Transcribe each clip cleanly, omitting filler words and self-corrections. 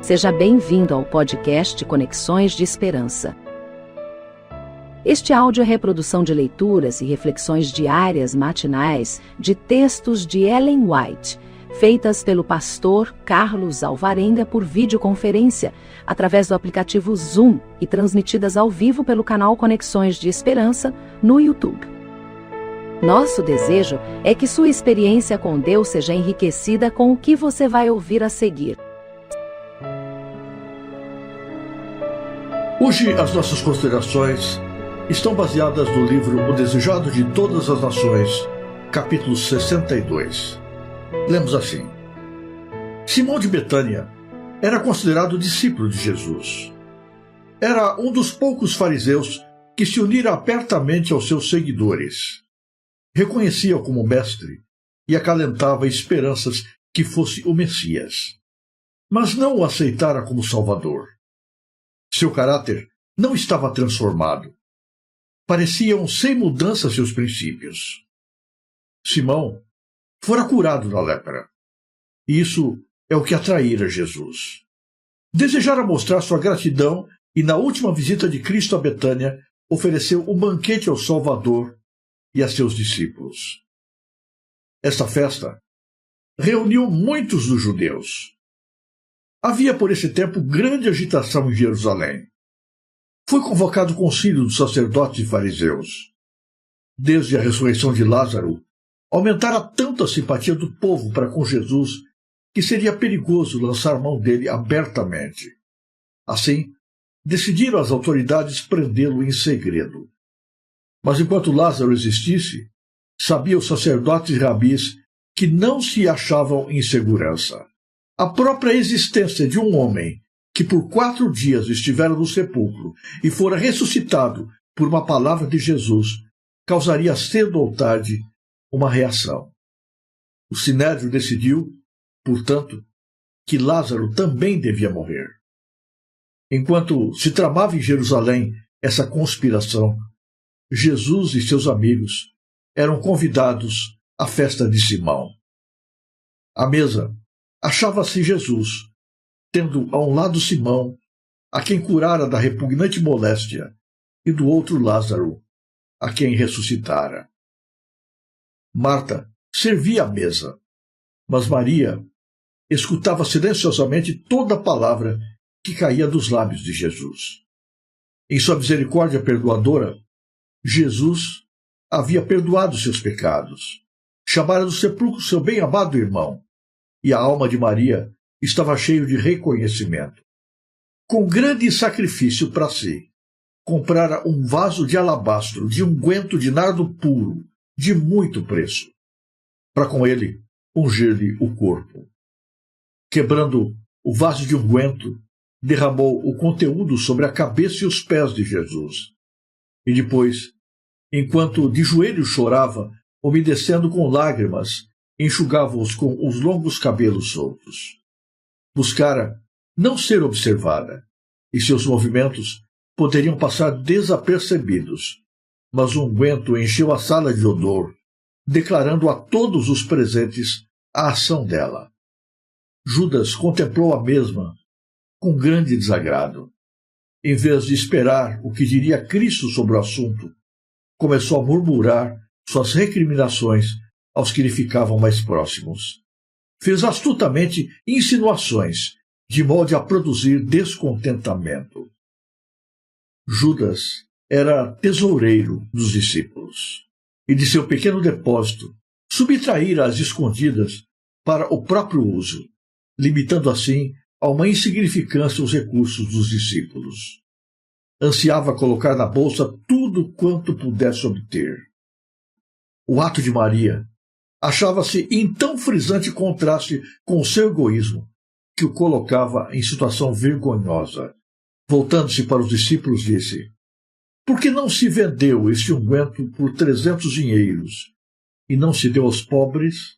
Seja bem-vindo ao podcast Conexões de Esperança. Este áudio é reprodução de leituras e reflexões diárias matinais de textos de Ellen White, feitas pelo pastor Carlos Alvarenga por videoconferência, através do aplicativo Zoom e transmitidas ao vivo pelo canal Conexões de Esperança no YouTube. Nosso desejo é que sua experiência com Deus seja enriquecida com o que você vai ouvir a seguir. Hoje, as nossas considerações estão baseadas no livro O Desejado de Todas as Nações, capítulo 62. Lemos assim: Simão de Betânia era considerado discípulo de Jesus. Era um dos poucos fariseus que se unira apertamente aos seus seguidores. Reconhecia-o como mestre e acalentava esperanças que fosse o Messias, mas não o aceitara como Salvador. Seu caráter não estava transformado. Pareciam sem mudança seus princípios. Simão fora curado da lepra. Isso é o que atraíra Jesus. Desejara mostrar sua gratidão e, na última visita de Cristo a Betânia, ofereceu um banquete ao Salvador e a seus discípulos. Esta festa reuniu muitos dos judeus. Havia por esse tempo grande agitação em Jerusalém. Foi convocado o concílio dos sacerdotes e fariseus. Desde a ressurreição de Lázaro, aumentara tanto a simpatia do povo para com Jesus que seria perigoso lançar mão dele abertamente. Assim, decidiram as autoridades prendê-lo em segredo. Mas enquanto Lázaro existisse, sabiam os sacerdotes e rabis que não se achavam em segurança. A própria existência de um homem que por 4 dias estivera no sepulcro e fora ressuscitado por uma palavra de Jesus causaria cedo ou tarde uma reação. O Sinédrio decidiu, portanto, que Lázaro também devia morrer. Enquanto se tramava em Jerusalém essa conspiração, Jesus e seus amigos eram convidados à festa de Simão. À mesa achava-se Jesus, tendo a um lado Simão, a quem curara da repugnante moléstia, e do outro Lázaro, a quem ressuscitara. Marta servia à mesa, mas Maria escutava silenciosamente toda a palavra que caía dos lábios de Jesus. Em sua misericórdia perdoadora, Jesus havia perdoado seus pecados, chamara do sepulcro seu bem-amado irmão, e a alma de Maria estava cheia de reconhecimento. Com grande sacrifício para si, comprara um vaso de alabastro de unguento de nardo puro, de muito preço, para com ele ungir-lhe o corpo. Quebrando o vaso de unguento, derramou o conteúdo sobre a cabeça e os pés de Jesus. E depois, enquanto de joelhos chorava, umedecendo com lágrimas, enxugava-os com os longos cabelos soltos. Buscara não ser observada, e seus movimentos poderiam passar desapercebidos, mas o unguento encheu a sala de odor, declarando a todos os presentes a ação dela. Judas contemplou a mesma com grande desagrado. Em vez de esperar o que diria Cristo sobre o assunto, começou a murmurar suas recriminações aos que lhe ficavam mais próximos. Fez astutamente insinuações, de modo a produzir descontentamento. Judas era tesoureiro dos discípulos, e de seu pequeno depósito subtraíra às escondidas para o próprio uso, limitando assim a uma insignificância os recursos dos discípulos. Ansiava colocar na bolsa tudo quanto pudesse obter. O ato de Maria achava-se em tão frisante contraste com o seu egoísmo que o colocava em situação vergonhosa. Voltando-se para os discípulos, disse: Por que não se vendeu este unguento por 300 dinheiros e não se deu aos pobres?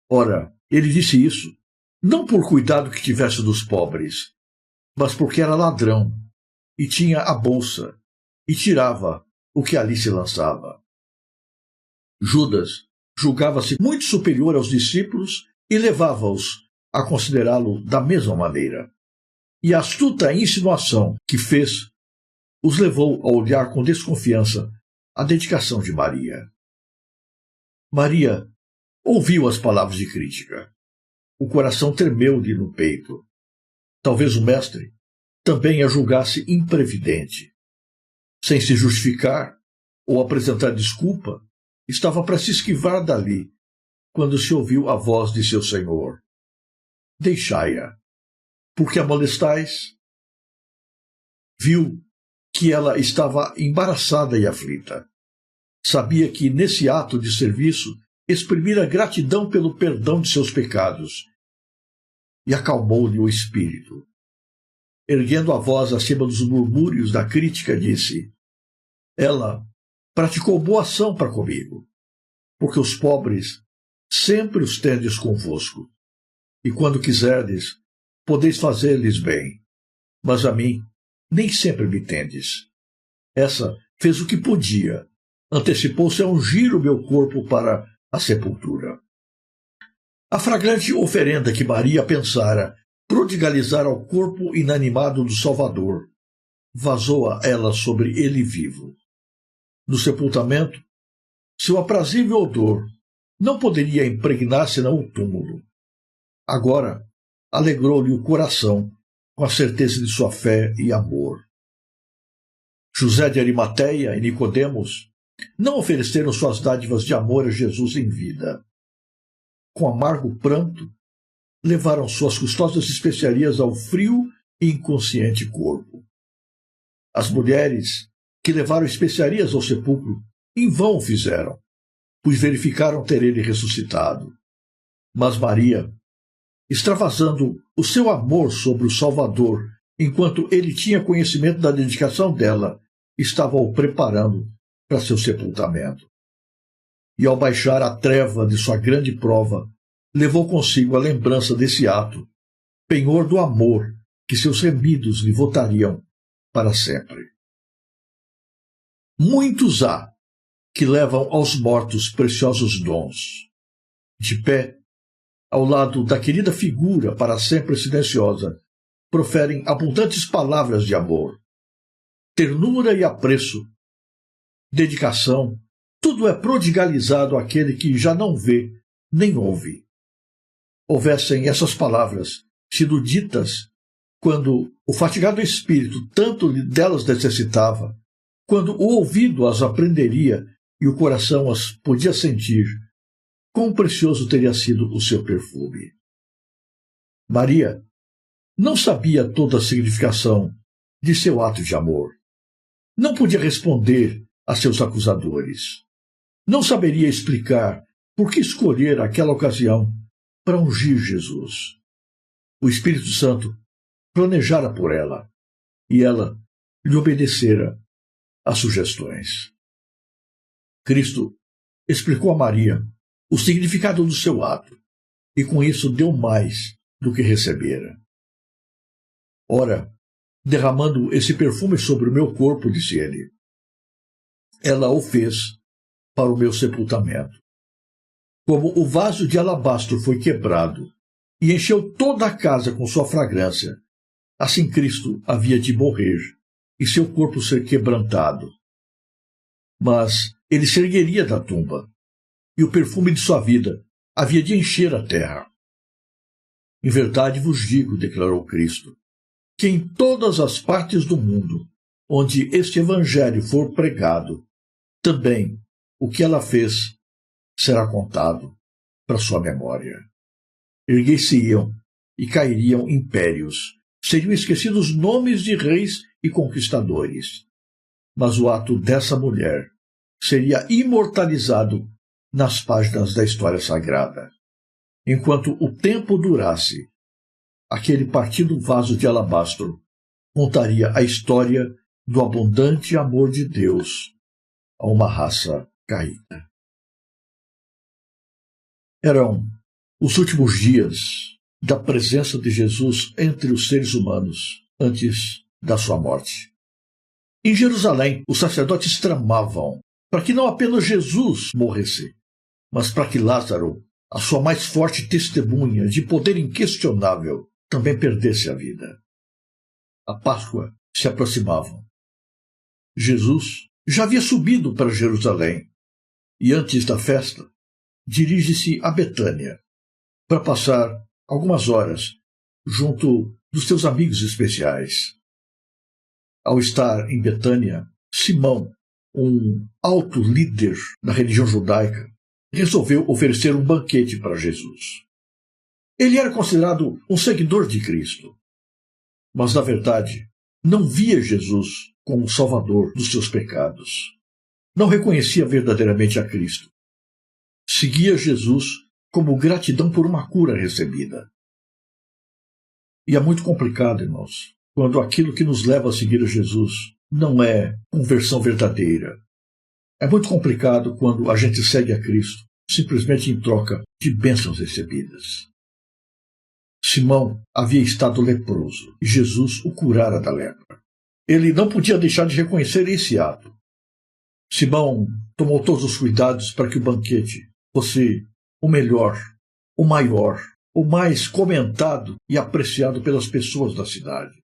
Ora, ele disse isso não por cuidado que tivesse dos pobres, mas porque era ladrão e tinha a bolsa e tirava o que ali se lançava. Judas julgava-se muito superior aos discípulos e levava-os a considerá-lo da mesma maneira. E a astuta insinuação que fez os levou a olhar com desconfiança a dedicação de Maria. Maria ouviu as palavras de crítica. O coração tremeu-lhe no peito. Talvez o mestre também a julgasse imprevidente. Sem se justificar ou apresentar desculpa, estava para se esquivar dali, quando se ouviu a voz de seu senhor. Deixai-a, porque a molestais. Viu que ela estava embaraçada e aflita. Sabia que, nesse ato de serviço, exprimira gratidão pelo perdão de seus pecados. E acalmou-lhe o espírito. Erguendo a voz acima dos murmúrios da crítica, disse: Ela praticou boa ação para comigo, porque os pobres sempre os tendes convosco, e quando quiserdes, podeis fazer-lhes bem, mas a mim nem sempre me tendes. Essa fez o que podia, antecipou-se a ungir o meu corpo para a sepultura. A fragrante oferenda que Maria pensara prodigalizar ao corpo inanimado do Salvador vazou a ela sobre ele vivo. No sepultamento, seu aprazível odor não poderia impregnar senão o túmulo. Agora alegrou-lhe o coração com a certeza de sua fé e amor. José de Arimateia e Nicodemos não ofereceram suas dádivas de amor a Jesus em vida. Com amargo pranto, levaram suas custosas especiarias ao frio e inconsciente corpo. As mulheres que levaram especiarias ao sepulcro em vão o fizeram, pois verificaram ter ele ressuscitado. Mas Maria, extravasando o seu amor sobre o Salvador, enquanto ele tinha conhecimento da dedicação dela, estava o preparando para seu sepultamento. E ao baixar a treva de sua grande prova, levou consigo a lembrança desse ato, penhor do amor que seus remidos lhe votariam para sempre. Muitos há que levam aos mortos preciosos dons. De pé, ao lado da querida figura para sempre silenciosa, proferem abundantes palavras de amor. Ternura e apreço, dedicação, tudo é prodigalizado àquele que já não vê nem ouve. Houvessem essas palavras sido ditas quando o fatigado espírito tanto delas necessitava, quando o ouvido as aprenderia e o coração as podia sentir, quão precioso teria sido o seu perfume. Maria não sabia toda a significação de seu ato de amor. Não podia responder a seus acusadores. Não saberia explicar por que escolher aquela ocasião para ungir Jesus. O Espírito Santo planejara por ela, e ela lhe obedecera às sugestões. Cristo explicou a Maria o significado do seu ato, e com isso deu mais do que recebera. Ora, derramando esse perfume sobre o meu corpo, disse ele, ela o fez para o meu sepultamento. Como o vaso de alabastro foi quebrado e encheu toda a casa com sua fragrância, assim Cristo havia de morrer e seu corpo ser quebrantado. Mas ele se ergueria da tumba, e o perfume de sua vida havia de encher a terra. Em verdade vos digo, declarou Cristo, que em todas as partes do mundo, onde este evangelho for pregado, também o que ela fez será contado para sua memória. Erguer-se-iam e cairiam impérios, seriam esquecidos nomes de reis e conquistadores. Mas o ato dessa mulher seria imortalizado nas páginas da história sagrada. Enquanto o tempo durasse, aquele partido vaso de alabastro contaria a história do abundante amor de Deus a uma raça caída. Eram os últimos dias da presença de Jesus entre os seres humanos antes da sua morte. Em Jerusalém, os sacerdotes tramavam para que não apenas Jesus morresse, mas para que Lázaro, a sua mais forte testemunha de poder inquestionável, também perdesse a vida. A Páscoa se aproximava. Jesus já havia subido para Jerusalém e, antes da festa, dirige-se a Betânia para passar algumas horas junto dos seus amigos especiais. Ao estar em Betânia, Simão, um alto líder da religião judaica, resolveu oferecer um banquete para Jesus. Ele era considerado um seguidor de Cristo, mas, na verdade, não via Jesus como salvador dos seus pecados. Não reconhecia verdadeiramente a Cristo. Seguia Jesus como gratidão por uma cura recebida. E é muito complicado, irmãos, quando aquilo que nos leva a seguir a Jesus não é conversão verdadeira. É muito complicado quando a gente segue a Cristo simplesmente em troca de bênçãos recebidas. Simão havia estado leproso e Jesus o curara da lepra. Ele não podia deixar de reconhecer esse ato. Simão tomou todos os cuidados para que o banquete fosse o melhor, o maior, o mais comentado e apreciado pelas pessoas da cidade.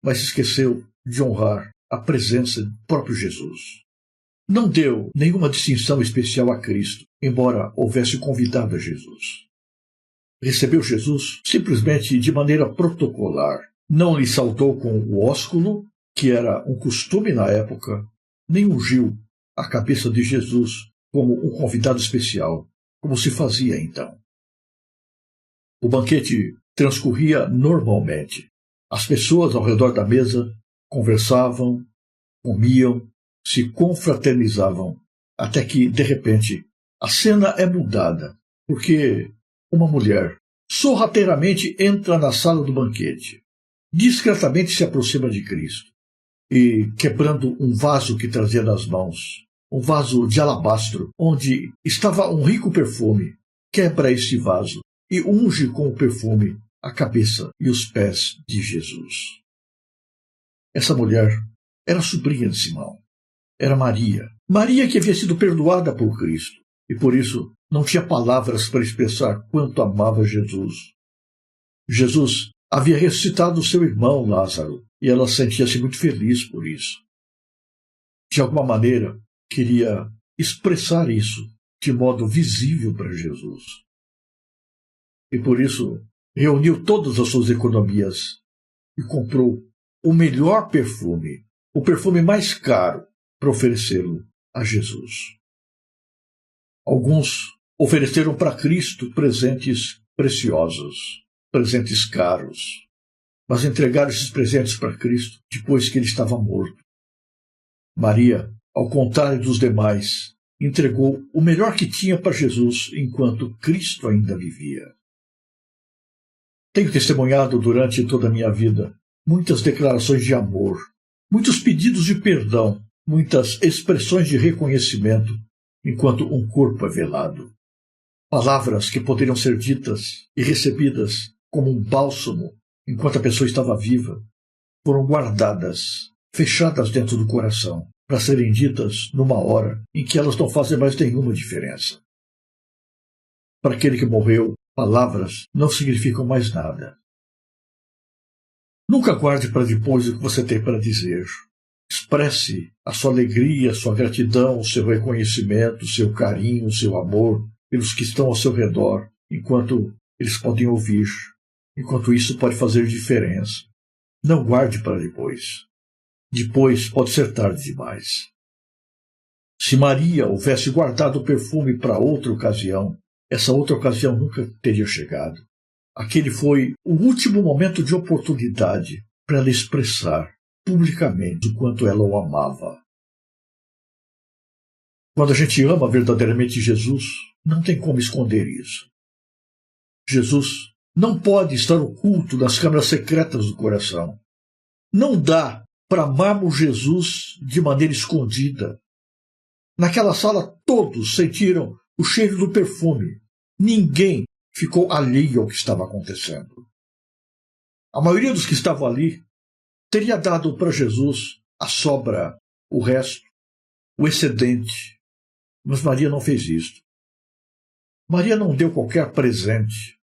Mas esqueceu de honrar a presença do próprio Jesus. Não deu nenhuma distinção especial a Cristo, embora houvesse convidado a Jesus. Recebeu Jesus simplesmente de maneira protocolar. Não lhe saudou com o ósculo, que era um costume na época, nem ungiu a cabeça de Jesus como um convidado especial, como se fazia então. O banquete transcorria normalmente. As pessoas ao redor da mesa conversavam, comiam, se confraternizavam, até que, de repente, a cena é mudada, porque uma mulher sorrateiramente entra na sala do banquete, discretamente se aproxima de Cristo e, quebrando um vaso que trazia nas mãos, um vaso de alabastro, onde estava um rico perfume, quebra esse vaso e unge com o perfume a cabeça e os pés de Jesus. Essa mulher era sobrinha de Simão. Era Maria. Maria que havia sido perdoada por Cristo e, por isso, não tinha palavras para expressar quanto amava Jesus. Jesus havia ressuscitado seu irmão Lázaro e ela sentia-se muito feliz por isso. De alguma maneira, queria expressar isso de modo visível para Jesus. E, por isso, reuniu todas as suas economias e comprou o melhor perfume, o perfume mais caro, para oferecê-lo a Jesus. Alguns ofereceram para Cristo presentes preciosos, presentes caros, mas entregaram esses presentes para Cristo depois que ele estava morto. Maria, ao contrário dos demais, entregou o melhor que tinha para Jesus enquanto Cristo ainda vivia. Tenho testemunhado durante toda a minha vida muitas declarações de amor, muitos pedidos de perdão, muitas expressões de reconhecimento, enquanto um corpo é velado. Palavras que poderiam ser ditas e recebidas como um bálsamo enquanto a pessoa estava viva, foram guardadas, fechadas dentro do coração, para serem ditas numa hora em que elas não fazem mais nenhuma diferença. Para aquele que morreu, palavras não significam mais nada. Nunca guarde para depois o que você tem para dizer. Expresse a sua alegria, a sua gratidão, o seu reconhecimento, o seu carinho, o seu amor pelos que estão ao seu redor, enquanto eles podem ouvir, enquanto isso pode fazer diferença. Não guarde para depois. Depois pode ser tarde demais. Se Maria houvesse guardado o perfume para outra ocasião, essa outra ocasião nunca teria chegado. Aquele foi o último momento de oportunidade para ela expressar publicamente o quanto ela o amava. Quando a gente ama verdadeiramente Jesus, não tem como esconder isso. Jesus não pode estar oculto nas câmaras secretas do coração. Não dá para amarmos Jesus de maneira escondida. Naquela sala todos sentiram o cheiro do perfume. Ninguém ficou alheio ao que estava acontecendo. A maioria dos que estavam ali teria dado para Jesus a sobra, o resto, o excedente. Mas Maria não fez isso. Maria não deu qualquer presente.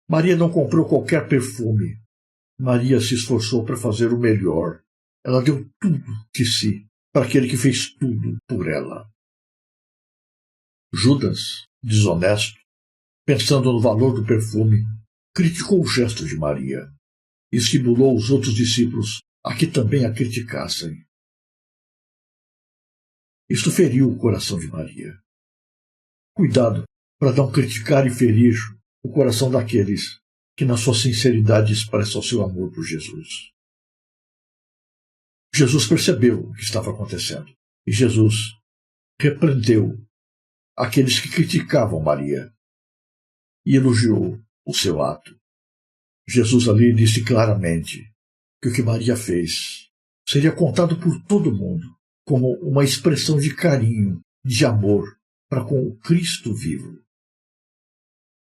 Maria não comprou qualquer perfume. Maria se esforçou para fazer o melhor. Ela deu tudo de si para aquele que fez tudo por ela. Judas, desonesto, pensando no valor do perfume, criticou o gesto de Maria e estimulou os outros discípulos a que também a criticassem. Isto feriu o coração de Maria. Cuidado para não criticar e ferir o coração daqueles que na sua sinceridade expressam seu amor por Jesus. Jesus percebeu o que estava acontecendo e Jesus repreendeu aqueles que criticavam Maria e elogiou o seu ato. Jesus ali disse claramente que o que Maria fez seria contado por todo mundo como uma expressão de carinho, de amor para com o Cristo vivo.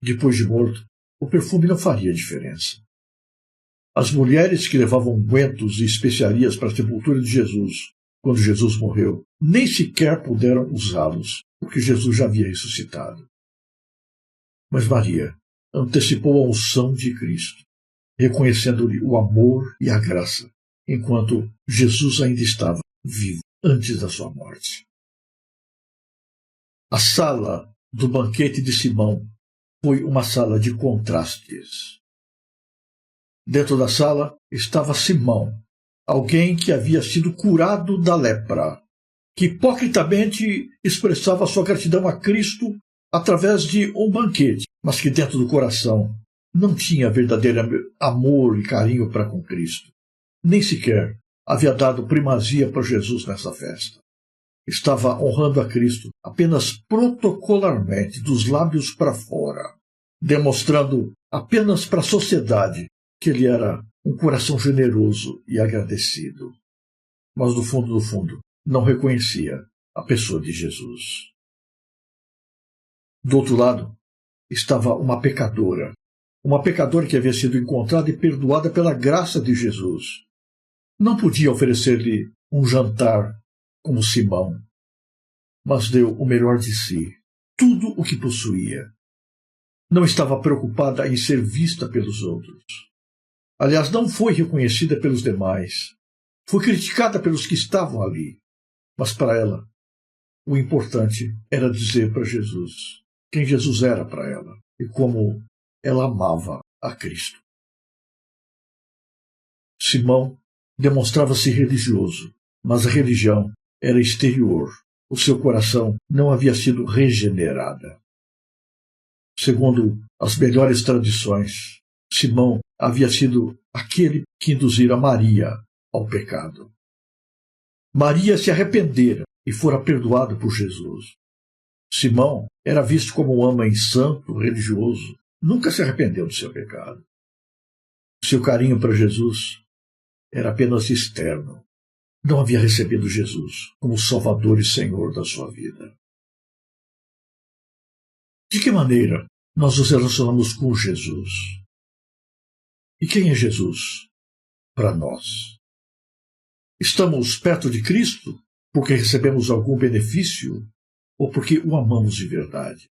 Depois de morto, o perfume não faria diferença. As mulheres que levavam ungüentos e especiarias para a sepultura de Jesus, quando Jesus morreu, nem sequer puderam usá-los, porque Jesus já havia ressuscitado. Mas Maria antecipou a unção de Cristo, reconhecendo-lhe o amor e a graça, enquanto Jesus ainda estava vivo antes da sua morte. A sala do banquete de Simão foi uma sala de contrastes. Dentro da sala estava Simão, alguém que havia sido curado da lepra, que hipocritamente expressava sua gratidão a Cristo através de um banquete, mas que dentro do coração não tinha verdadeiro amor e carinho para com Cristo. Nem sequer havia dado primazia para Jesus nessa festa. Estava honrando a Cristo apenas protocolarmente, dos lábios para fora, demonstrando apenas para a sociedade que ele era um coração generoso e agradecido. Mas do fundo, não reconhecia a pessoa de Jesus. Do outro lado, estava uma pecadora que havia sido encontrada e perdoada pela graça de Jesus. Não podia oferecer-lhe um jantar como Simão, mas deu o melhor de si, tudo o que possuía. Não estava preocupada em ser vista pelos outros. Aliás, não foi reconhecida pelos demais. Foi criticada pelos que estavam ali. Mas para ela, o importante era dizer para Jesus quem Jesus era para ela e como ela amava a Cristo. Simão demonstrava-se religioso, mas a religião era exterior. O seu coração não havia sido regenerado. Segundo as melhores tradições, Simão havia sido aquele que induzira Maria ao pecado. Maria se arrependera e fora perdoado por Jesus. Simão era visto como um homem santo, religioso, nunca se arrependeu do seu pecado. Seu carinho para Jesus era apenas externo. Não havia recebido Jesus como Salvador e Senhor da sua vida. De que maneira nós nos relacionamos com Jesus? E quem é Jesus para nós? Estamos perto de Cristo porque recebemos algum benefício ou porque o amamos de verdade?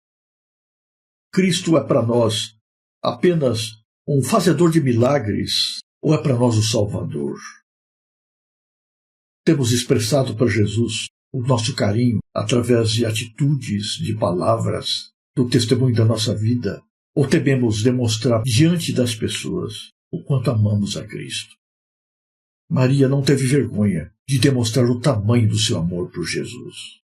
Cristo é para nós apenas um fazedor de milagres ou é para nós o Salvador? Temos expressado para Jesus o nosso carinho através de atitudes, de palavras, do testemunho da nossa vida, ou tememos demonstrar diante das pessoas o quanto amamos a Cristo? Maria não teve vergonha de demonstrar o tamanho do seu amor por Jesus.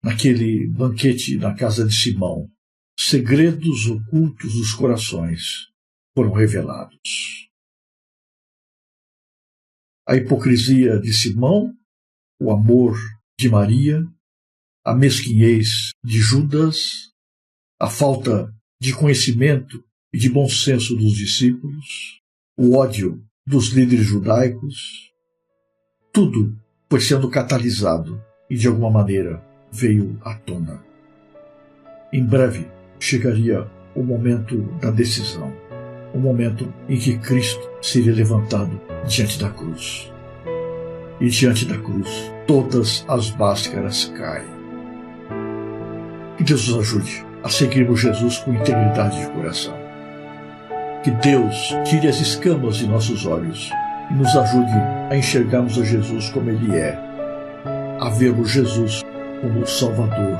Naquele banquete na casa de Simão, segredos ocultos dos corações foram revelados. A hipocrisia de Simão, o amor de Maria, a mesquinhez de Judas, a falta de conhecimento e de bom senso dos discípulos, o ódio dos líderes judaicos, tudo foi sendo catalisado e, de alguma maneira, veio à tona. Em breve chegaria o momento da decisão, o momento em que Cristo seria levantado diante da cruz. E diante da cruz, todas as máscaras caem. Que Deus nos ajude a seguirmos Jesus com integridade de coração. Que Deus tire as escamas de nossos olhos e nos ajude a enxergarmos a Jesus como Ele é, a vermos Jesus como o Salvador.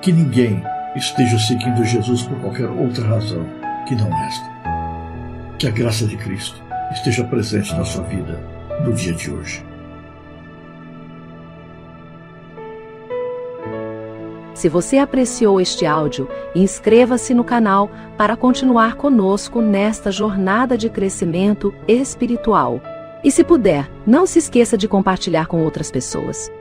Que ninguém esteja seguindo Jesus por qualquer outra razão que não esta. Que a graça de Cristo esteja presente na sua vida no dia de hoje. Se você apreciou este áudio, inscreva-se no canal para continuar conosco nesta jornada de crescimento espiritual. E se puder, não se esqueça de compartilhar com outras pessoas.